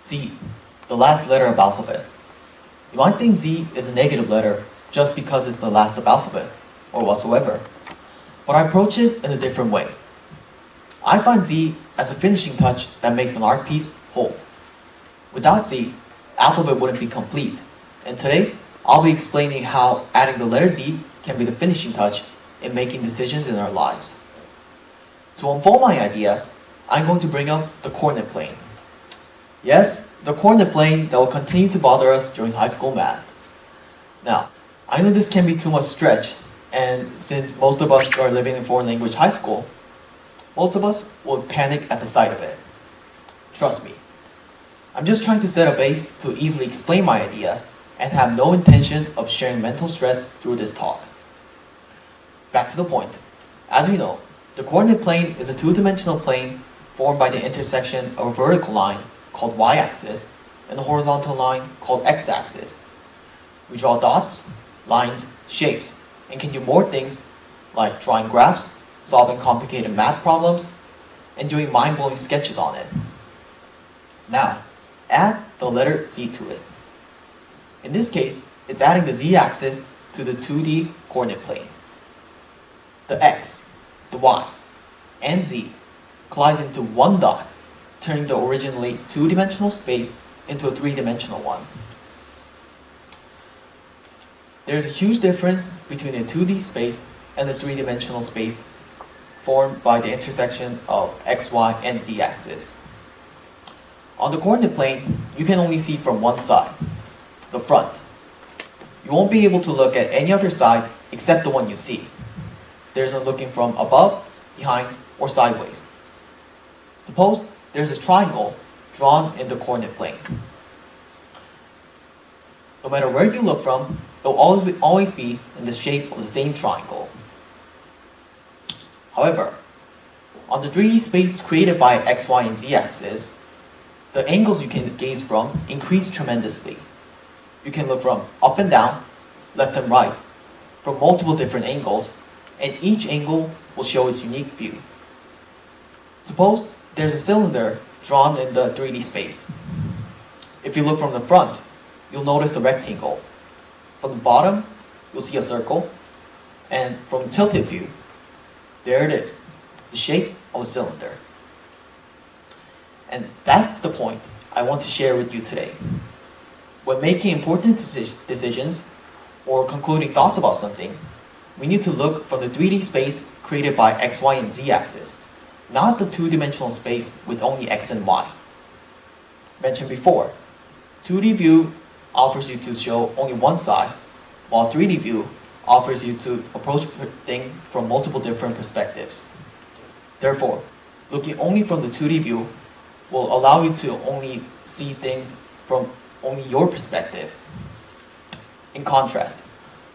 Z, the last letter of alphabet. You might think Z is a negative letter just because it's the last of alphabet, or whatsoever. But I approach it in a different way. I find Z as a finishing touch that makes an art piece whole. Without Z, alphabet wouldn't be complete, and today I'll be explaining how adding the letter Z can be the finishing touch in making decisions in our lives. To unfold my idea, I'm going to bring up the coordinate plane. Yes, the coordinate plane that will continue to bother us during high school math. Now, I know this can be too much stretch, and since most of us are living in foreign language high school, most of us will panic at the sight of it. Trust me, I'm just trying to set a base to easily explain my idea and have no intention of sharing mental stress through this talk. Back to the point. As we know, the coordinate plane is a two-dimensional plane formed by the intersection of a vertical line called y-axis and a horizontal line called x-axis. We draw dots, lines, shapes, and can do more things like drawing graphs, solving complicated math problems, and doing mind-blowing sketches on it. Now, add the letter Z to it. In this case, it's adding the z-axis to the 2D coordinate plane. The x, the y, and z collides into one dot, turning the originally two-dimensional space into a three-dimensional one. There's a huge difference between the 2D space and the three-dimensional space formed by the intersection of x, y, and z-axis. On the coordinate plane, you can only see from one side, the front. You won't be able to look at any other side except the one you see. There's no looking from above, behind, or sideways. Suppose there's a triangle drawn in the coordinate plane. No matter where you look from, it will always be in the shape of the same triangle. However, on the 3D space created by x, y, and z-axis, the angles you can gaze from increase tremendously. You can look from up and down, left and right, from multiple different angles, and each angle will show its unique view. Suppose there's a cylinder drawn in the 3D space. If you look from the front, you'll notice a rectangle. From the bottom, you'll see a circle, and from tilted view, there it is, the shape of a cylinder. And that's the point I want to share with you today. When making important decisions or concluding thoughts about something, we need to look from the 3D space created by x, y, and z-axis, not the two-dimensional space with only x and y. Mentioned before, 2D view offers you to show only one side, while 3D view offers you to approach things from multiple different perspectives. Therefore, looking only from the 2D view will allow you to only see things from only your perspective. In contrast,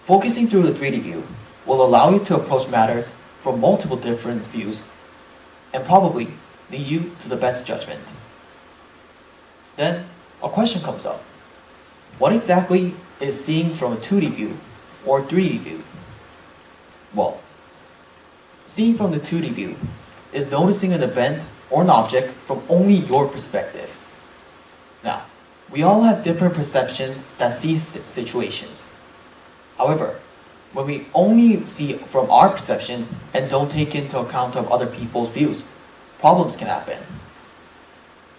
focusing through the 3D view will allow you to approach matters from multiple different views and probably lead you to the best judgment. Then, a question comes up. What exactly is seeing from a 2D view or 3D view? Well, seeing from the 2D view is noticing an event or an object from only your perspective. Now, we all have different perceptions that see situations. However, when we only see from our perception and don't take into account of other people's views, problems can happen.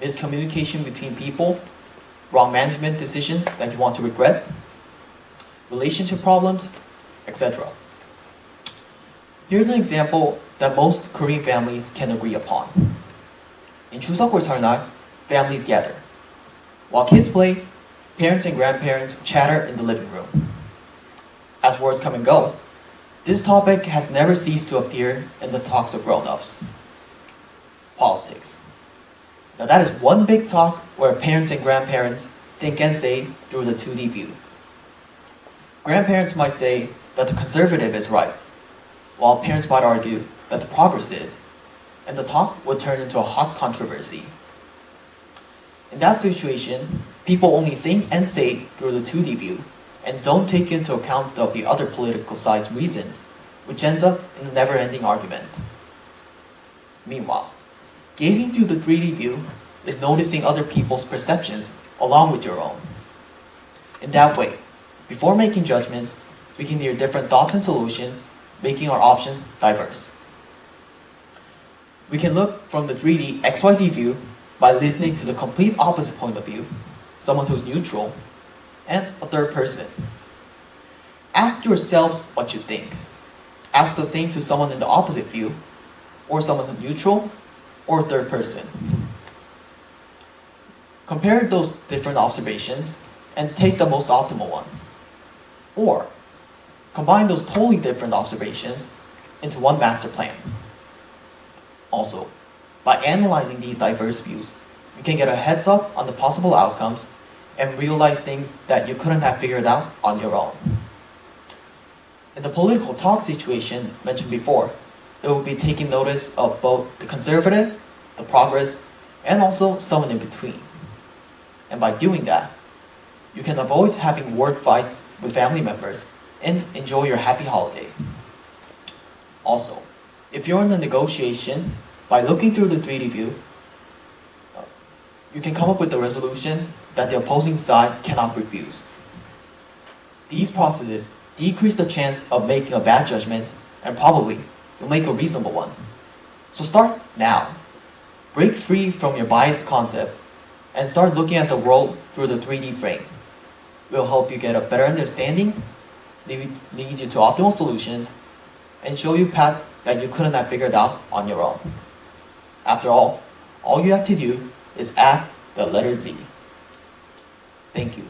Miscommunication between people, wrong management decisions that you want to regret, relationship problems, etc. Here's an example that most Korean families can agree upon. In Chuseok or Seoll날, families gather. While kids play, parents and grandparents chatter in the living room. As words come and go, this topic has never ceased to appear in the talks of grown-ups. Politics. Now that is one big talk where parents and grandparents think and say through the 2D view. Grandparents might say that the conservative is right, while parents might argue that the progress is, and the talk would turn into a hot controversy. In that situation, people only think and say through the 2D view and don't take into account of the other political side's reasons, which ends up in a never-ending argument. Meanwhile, gazing through the 3D view is noticing other people's perceptions along with your own. In that way, before making judgments, we can hear different thoughts and solutions, making our options diverse. We can look from the 3D XYZ view by listening to the complete opposite point of view, someone who's neutral, and a third person. Ask yourselves what you think. Ask the same to someone in the opposite view, or someone who's neutral, or third person. Compare those different observations and take the most optimal one. Or combine those totally different observations into one master plan. Also, by analyzing these diverse views, you can get a heads up on the possible outcomes and realize things that you couldn't have figured out on your own. In the political talk situation mentioned before, it will be taking notice of both the conservative, the progress, and also someone in between. And by doing that, you can avoid having word fights with family members and enjoy your happy holiday. Also, if you're in a negotiation, by looking through the 3D view, you can come up with a resolution that the opposing side cannot refuse. These processes decrease the chance of making a bad judgment, and probably you'll make a reasonable one. So start now. Break free from your biased concept and start looking at the world through the 3D frame. It will help you get a better understanding, lead you to optimal solutions, and show you paths that you couldn't have figured out on your own. After all you have to do is add the letter Z. Thank you.